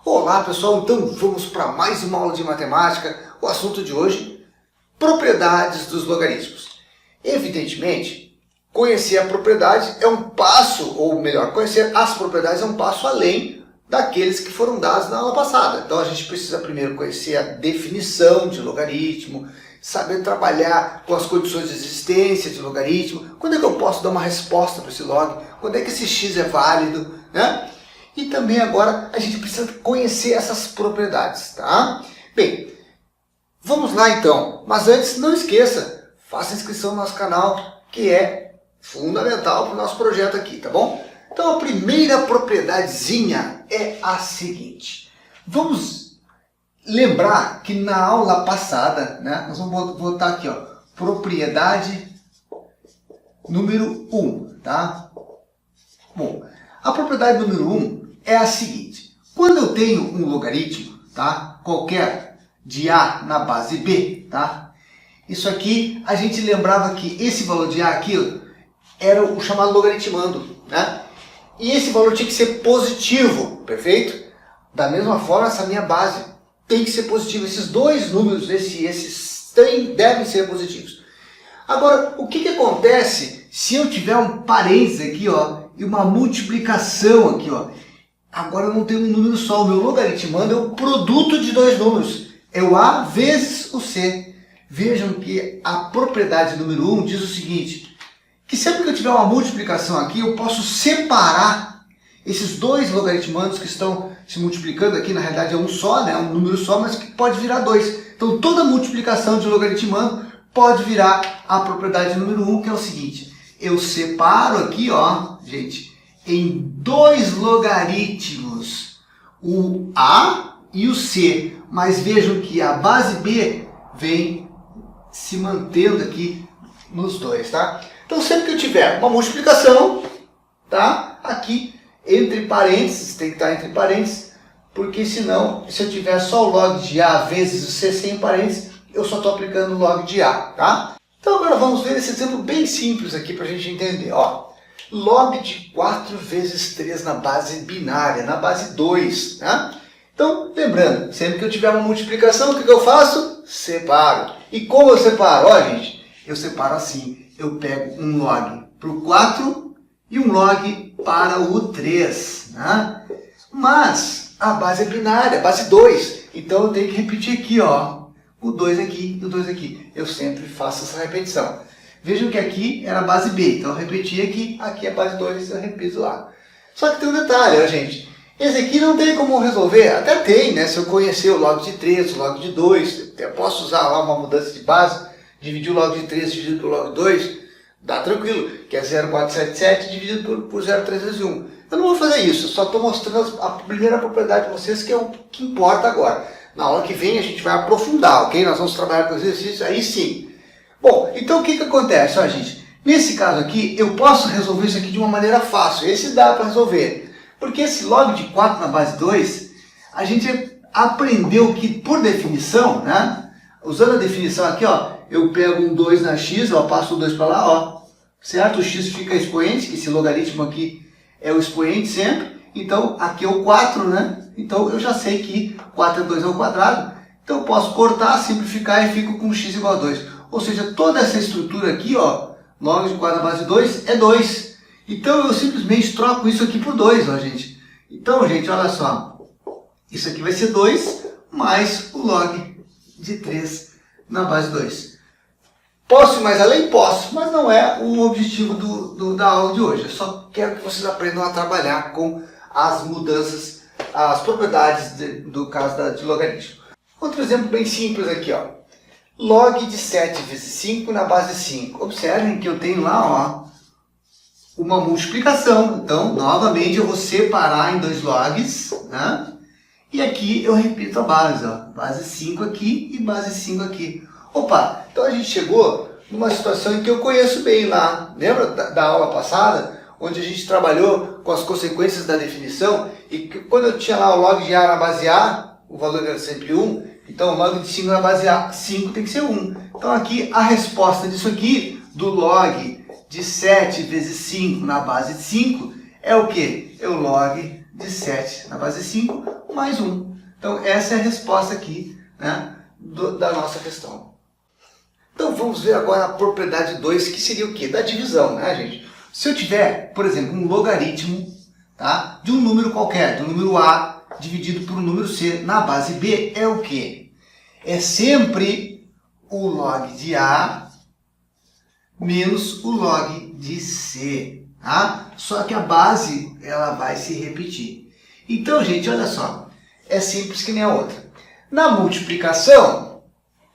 Olá pessoal, então vamos para mais uma aula de matemática. O assunto de hoje, propriedades dos logaritmos. Evidentemente, conhecer a propriedade é um passo, ou melhor, conhecer as propriedades é um passo além daqueles que foram dados na aula passada. Então a gente precisa primeiro conhecer a definição de logaritmo, saber trabalhar com as condições de existência de logaritmo, quando é que eu posso dar uma resposta para esse log, quando é que esse x é válido, né? E também agora a gente precisa conhecer essas propriedades, tá? Bem, vamos lá então. Mas antes, não esqueça, faça inscrição no nosso canal, que é fundamental para o nosso projeto aqui, tá bom? Então a primeira propriedadezinha é a seguinte. Vamos lembrar que na aula passada, né, nós vamos botar aqui, ó, propriedade número 1, tá? Bom, a propriedade número 1 é a seguinte. Quando eu tenho um logaritmo, tá, qualquer de A na base B, tá? Isso aqui, a gente lembrava que esse valor de A aqui era o chamado logaritmando, né? E esse valor tinha que ser positivo, perfeito? Da mesma forma, essa minha base tem que ser positiva. Esses dois números, esses devem ser positivos. Agora, o que acontece se eu tiver um parênteses aqui, ó, e uma multiplicação aqui, ó? Agora eu não tenho um número só. O meu logaritmando é o produto de dois números. É o A vezes o C. Vejam que a propriedade número 1 diz o seguinte, que sempre que eu tiver uma multiplicação aqui, eu posso separar esses dois logaritmandos que estão se multiplicando aqui, na realidade é um só, né, um número só, mas que pode virar dois. Então toda multiplicação de logaritmando pode virar a propriedade número 1, que é o seguinte, eu separo aqui, ó, gente, em dois logaritmos, o A e o C, mas vejam que a base B vem se mantendo aqui nos dois, tá? Então sempre que eu tiver uma multiplicação, tá? Aqui entre parênteses, tem que estar entre parênteses, porque senão, se eu tiver só o log de A vezes o C sem parênteses, eu só estou aplicando o log de A, tá? Então agora vamos ver esse exemplo bem simples aqui para a gente entender, ó. Log de 4 vezes 3 na base binária, na base 2, né? Então, lembrando, sempre que eu tiver uma multiplicação, o que eu faço? Separo. E como eu separo? Ó, gente, eu separo assim. Eu pego um log para o 4 e um log para o 3, né? Mas a base é binária, base 2. Então eu tenho que repetir aqui, ó, o 2 aqui e o 2 aqui. Eu sempre faço essa repetição. Vejam que aqui era a base B, então eu repeti aqui, aqui é a base 2, eu repito lá. Só que tem um detalhe, ó, gente. Esse aqui não tem como resolver, até tem, né? Se eu conhecer o log de 3, o log de 2, eu posso usar lá uma mudança de base, dividir o log de 3 dividido pelo log de 2, dá tranquilo, que é 0,477 dividido por 0,301. Eu não vou fazer isso, só estou mostrando a primeira propriedade para vocês, que é o que importa agora. Na aula que vem a gente vai aprofundar, ok? Nós vamos trabalhar com exercícios, aí sim. Bom, então o que acontece, ó, gente? Nesse caso aqui, eu posso resolver isso aqui de uma maneira fácil. Esse dá para resolver. Porque esse log de 4 na base 2, a gente aprendeu que, por definição, né? Usando a definição aqui, ó, eu pego um 2 na x, ó, passo o 2 para lá, ó, certo? O x fica expoente, que esse logaritmo aqui é o expoente sempre. Então, aqui é o 4, né? Então, eu já sei que 4 é 2 ao quadrado. Então, eu posso cortar, simplificar e fico com x igual a 2. Ou seja, toda essa estrutura aqui, ó, log de 4 na base 2 é 2. Então eu simplesmente troco isso aqui por 2, ó, gente. Então, gente, olha só. Isso aqui vai ser 2 mais o log de 3 na base 2. Posso ir mais além? Posso, mas não é o objetivo da aula de hoje. Eu só quero que vocês aprendam a trabalhar com as mudanças, as propriedades do caso de logaritmo. Outro exemplo bem simples aqui, ó. Log de 7 vezes 5 na base 5. Observem que eu tenho lá, ó, uma multiplicação. Então, novamente, eu vou separar em dois logs, né? E aqui eu repito a base, ó, base 5 aqui e base 5 aqui. Opa, então a gente chegou numa situação em que eu conheço bem lá. Lembra da aula passada, onde a gente trabalhou com as consequências da definição? E que quando eu tinha lá o log de A na base A, o valor era sempre 1. Então, o log de 5 na base A, 5 tem que ser 1. Então, aqui, a resposta disso aqui, do log de 7 vezes 5 na base 5, é o quê? É o log de 7 na base 5 mais 1. Então essa é a resposta aqui, né, da nossa questão. Então vamos ver agora a propriedade 2, que seria o quê? Da divisão, né, gente? Se eu tiver, por exemplo, um logaritmo, tá, de um número qualquer, do número A dividido por um número C na base B, é o quê? É sempre o log de A menos o log de C, tá? Só que a base, ela vai se repetir. Então, gente, olha só, é simples que nem a outra. Na multiplicação,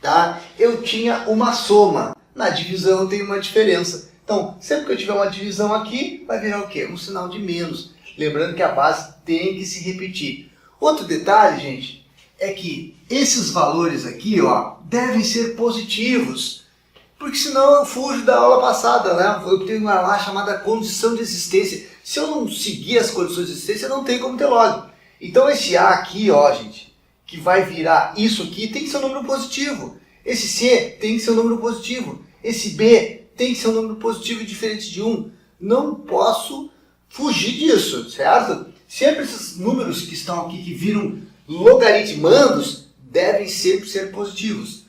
tá, eu tinha uma soma. Na divisão eu tenho uma diferença. Então, sempre que eu tiver uma divisão aqui, vai virar o quê? Um sinal de menos. Lembrando que a base tem que se repetir. Outro detalhe, gente, é que esses valores aqui, ó, devem ser positivos. Porque senão eu fujo da aula passada, né? Eu tenho uma lá chamada condição de existência. Se eu não seguir as condições de existência, não tem como ter log. Então esse A aqui, ó, gente, que vai virar isso aqui, tem que ser um número positivo. Esse C tem que ser um número positivo. Esse B tem que ser um número positivo diferente de 1. Não posso fugir disso, certo? Sempre esses números que estão aqui, que viram logaritmandos, devem sempre ser positivos.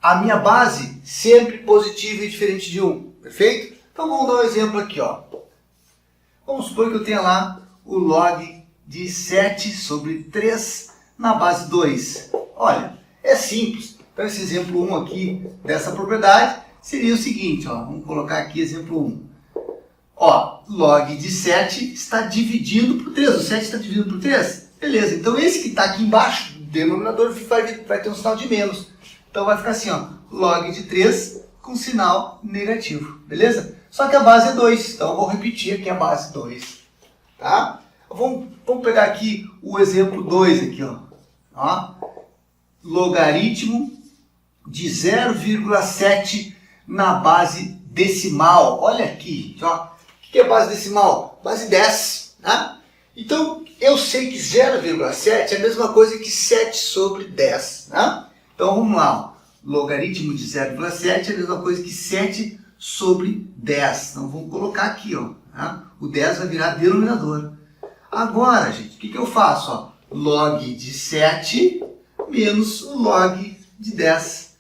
A minha base sempre positiva e diferente de 1, perfeito? Então vamos dar um exemplo aqui, ó. Vamos supor que eu tenha lá o log de 7 sobre 3 na base 2. Olha, é simples. Então esse exemplo 1 aqui dessa propriedade seria o seguinte, ó. Vamos colocar aqui exemplo 1. Ó, log de 7 está dividindo por 3. O 7 está dividido por 3? Beleza, então esse que está aqui embaixo, o denominador, vai ter um sinal de menos. Então vai ficar assim, ó, log de 3 com sinal negativo, beleza? Só que a base é 2, então eu vou repetir aqui a base 2, tá? Vamos pegar aqui o exemplo 2 aqui, ó. Logaritmo de 0,7 na base decimal. Olha aqui, gente, ó. O que é base decimal? Base 10, né? Então, eu sei que 0,7 é a mesma coisa que 7 sobre 10, né? Então, vamos lá. Ó. Logaritmo de 0,7 é a mesma coisa que 7 sobre 10. Então, vamos colocar aqui, ó. Né? O 10 vai virar denominador. Agora, gente, o que eu faço? Ó? Log de 7 menos o log de 10.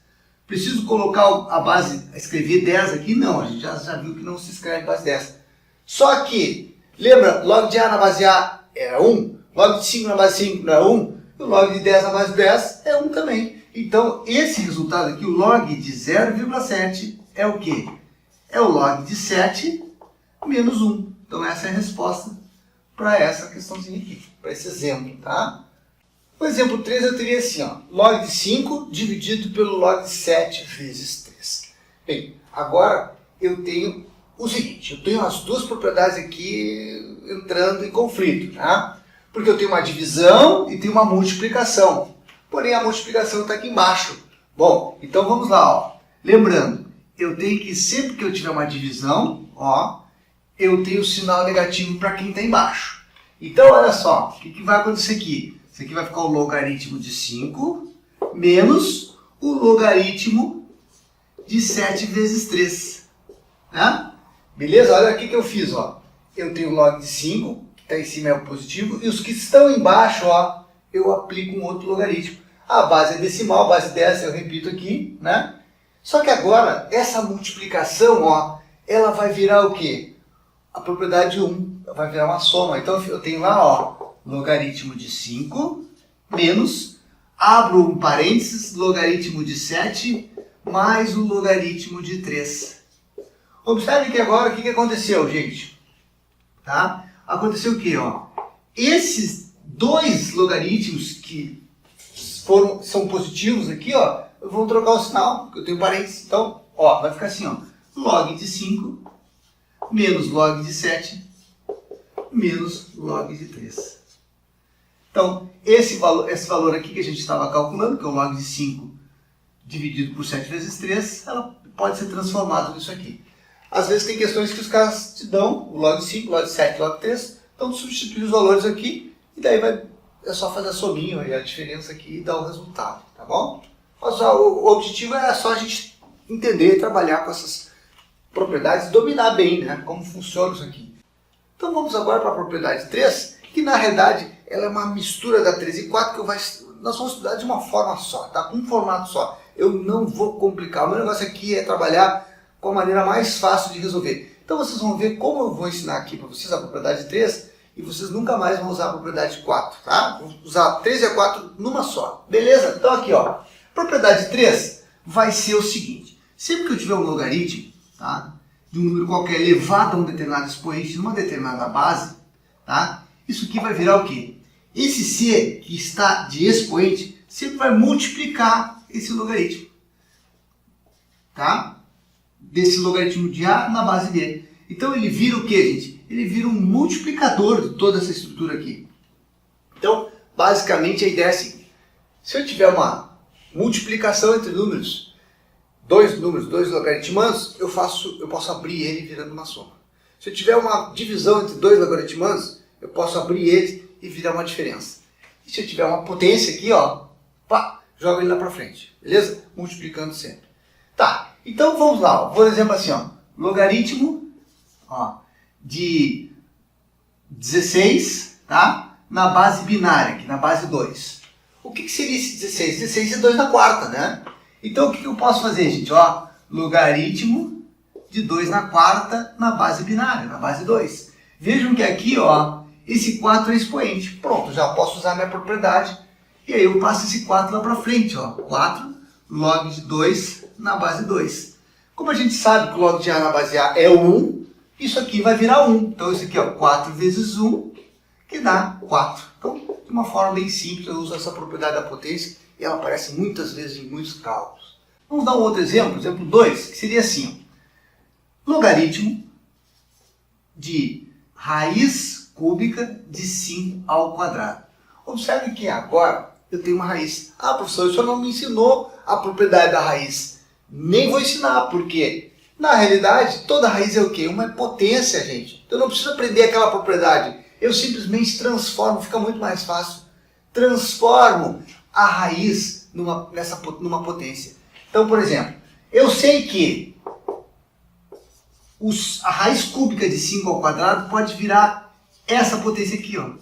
Preciso colocar a base, escrever 10 aqui? Não, a gente já viu que não se escreve base 10. Só que, lembra, log de A na base A era 1, log de 5 na base 5 não é 1, e o log de 10 na base 10 é 1 também. Então, esse resultado aqui, o log de 0,7, é o quê? É o log de 7 menos 1. Então, essa é a resposta para essa questãozinha aqui, para esse exemplo, tá? O exemplo 3 eu teria assim, ó, log de 5 dividido pelo log de 7 vezes 3. Bem, agora eu tenho o seguinte, eu tenho as duas propriedades aqui entrando em conflito, tá? Porque eu tenho uma divisão e tenho uma multiplicação. Porém, a multiplicação está aqui embaixo. Bom, então vamos lá, ó. Lembrando, eu tenho que, sempre que eu tiver uma divisão, ó, eu tenho o sinal negativo para quem está embaixo. Então, olha só, o que vai acontecer aqui? Isso aqui vai ficar o logaritmo de 5 menos o logaritmo de 7 vezes 3. Né? Beleza? Olha o que eu fiz. Ó. Eu tenho o log de 5, que está em cima é o positivo, e os que estão embaixo, ó, eu aplico um outro logaritmo. A base é decimal, a base 10 eu repito aqui. Né? Só que agora, essa multiplicação, ó, ela vai virar o quê? A propriedade 1, vai virar uma soma. Então eu tenho lá, ó, logaritmo de 5 menos, abro um parênteses, logaritmo de 7 mais o logaritmo de 3. Observe que agora o que aconteceu, gente? Tá? Aconteceu o quê? Ó? Esses dois logaritmos que são positivos aqui, ó, eu vou trocar o sinal, porque eu tenho parênteses. Então, ó, vai ficar assim, ó, log de 5 menos log de 7 menos log de 3. Então, esse valor aqui que a gente estava calculando, que é o log de 5 dividido por 7 vezes 3, ela pode ser transformada nisso aqui. Às vezes tem questões que os caras te dão o log de 5, log de 7, log de 3, então tu substitui os valores aqui e daí é só fazer a sominha e a diferença aqui e dar o resultado, tá bom? Mas o objetivo é só a gente entender e trabalhar com essas propriedades, dominar bem, né, como funciona isso aqui. Então vamos agora para a propriedade 3, que na realidade ela é uma mistura da 3 e 4 que nós vamos estudar de uma forma só, tá? Com um formato só. Eu não vou complicar, o meu negócio aqui é trabalhar com a maneira mais fácil de resolver. Então vocês vão ver como eu vou ensinar aqui para vocês a propriedade 3 e vocês nunca mais vão usar a propriedade 4, tá? Vou usar 3 e a 4 numa só, beleza? Então aqui, ó, propriedade 3 vai ser o seguinte, sempre que eu tiver um logaritmo, tá? De um número qualquer elevado a um determinado expoente numa determinada base, tá? Isso aqui vai virar o quê? Esse c que está de expoente sempre vai multiplicar esse logaritmo, tá? Desse logaritmo de A na base B. Então ele vira o que, gente? Ele vira um multiplicador de toda essa estrutura aqui. Então, basicamente a ideia é assim. Se eu tiver uma multiplicação entre números, dois logaritmandos, eu posso abrir ele virando uma soma. Se eu tiver uma divisão entre dois logaritmandos, eu posso abrir ele e virar uma diferença. E se eu tiver uma potência aqui, ó, pá, joga ele lá para frente, beleza? Multiplicando sempre. Tá, então vamos lá, ó. Por exemplo assim, ó, logaritmo, ó, de 16, tá? Na base binária, aqui na base 2. O que seria esse 16? 16 é 2 na quarta, né? Então o que eu posso fazer, gente? Ó, logaritmo de 2 na quarta na base binária, na base 2. Vejam que aqui, ó, esse 4 é expoente. Pronto, já posso usar a minha propriedade. E aí eu passo esse 4 lá para frente, ó. 4 log de 2 na base 2. Como a gente sabe que o log de A na base A é 1, isso aqui vai virar 1. Então isso aqui, ó, 4 vezes 1, que dá 4. Então, de uma forma bem simples, eu uso essa propriedade da potência e ela aparece muitas vezes em muitos cálculos. Vamos dar um outro exemplo 2, que seria assim, ó. Logaritmo de raiz cúbica de 5 ao quadrado. Observe que agora eu tenho uma raiz. Ah, professor, o senhor não me ensinou a propriedade da raiz. Nem vou ensinar, porque na realidade toda raiz é o quê? Uma potência, gente. Eu não preciso aprender aquela propriedade. Eu simplesmente transformo, fica muito mais fácil. Transformo a raiz numa potência. Então, por exemplo, eu sei que a raiz cúbica de 5 ao quadrado pode virar essa potência aqui, ó.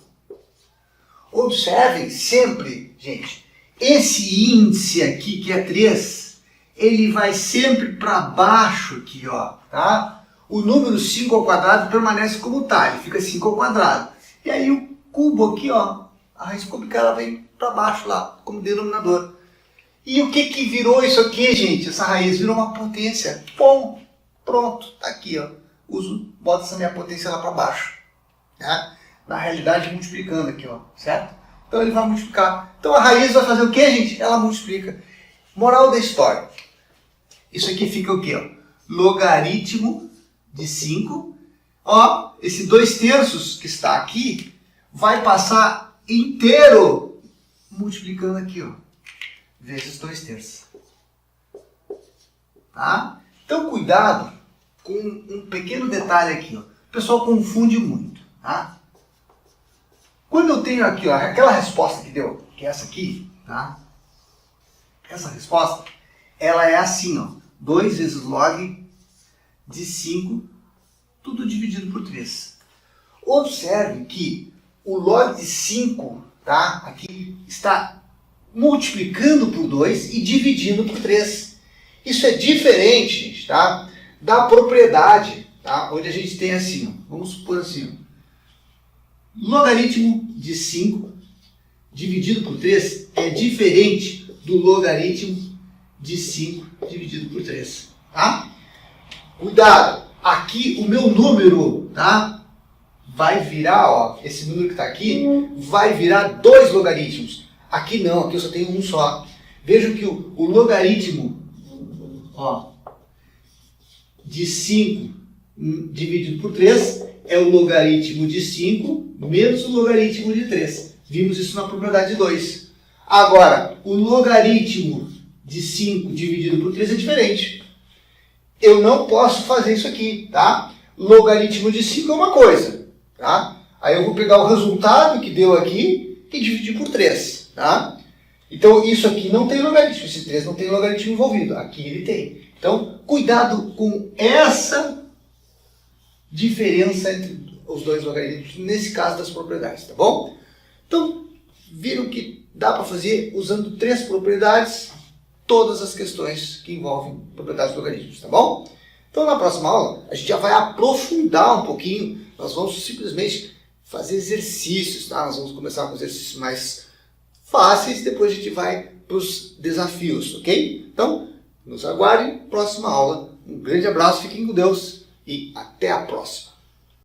Observem sempre, gente, esse índice aqui, que é 3, ele vai sempre para baixo aqui, ó, tá? O número 5 ao quadrado permanece como está, ele fica 5 ao quadrado. E aí o cubo aqui, ó, a raiz cúbica, ela vem para baixo lá, como denominador. E o que virou isso aqui, gente? Essa raiz virou uma potência. Bom, pronto, tá aqui, ó. Boto essa minha potência lá para baixo, né? Na realidade, multiplicando aqui, ó, certo? Então ele vai multiplicar. Então a raiz vai fazer o que, gente? Ela multiplica. Moral da história. Isso aqui fica o quê, ó? Logaritmo de 5. Ó, esse 2/3 que está aqui vai passar inteiro multiplicando aqui, ó, vezes 2/3. Tá? Então cuidado com um pequeno detalhe aqui, ó. O pessoal confunde muito, tá? Quando eu tenho aqui, ó, aquela resposta que deu, que é essa aqui, tá? Essa resposta, ela é assim, ó, 2 vezes log de 5, tudo dividido por 3. Observe que o log de 5, tá? Aqui está multiplicando por 2 e dividindo por 3. Isso é diferente, tá? Da propriedade, tá? Onde a gente tem assim, ó, vamos supor assim, ó, logaritmo de 5 dividido por 3 é diferente do logaritmo de 5 dividido por 3. Tá? Cuidado! Aqui o meu número, tá? Vai virar, ó, esse número que está aqui, vai virar 2 logaritmos. Aqui não, aqui eu só tenho um só. Vejam que o logaritmo, ó, de 5 dividido por 3 é o logaritmo de 5 menos o logaritmo de 3. Vimos isso na propriedade 2. Agora, o logaritmo de 5 dividido por 3 é diferente. Eu não posso fazer isso aqui, tá? Logaritmo de 5 é uma coisa, tá? Aí eu vou pegar o resultado que deu aqui e dividir por 3, tá? Então, isso aqui não tem logaritmo, esse 3 não tem logaritmo envolvido. Aqui ele tem. Então, cuidado com essa diferença entre os dois logaritmos, nesse caso das propriedades, tá bom? Então, viram que dá para fazer, usando 3 propriedades, todas as questões que envolvem propriedades de logaritmos, tá bom? Então, na próxima aula, a gente já vai aprofundar um pouquinho, nós vamos simplesmente fazer exercícios, tá? Nós vamos começar com exercícios mais fáceis, depois a gente vai para os desafios, ok? Então, nos aguardem, próxima aula. Um grande abraço, fiquem com Deus e até a próxima.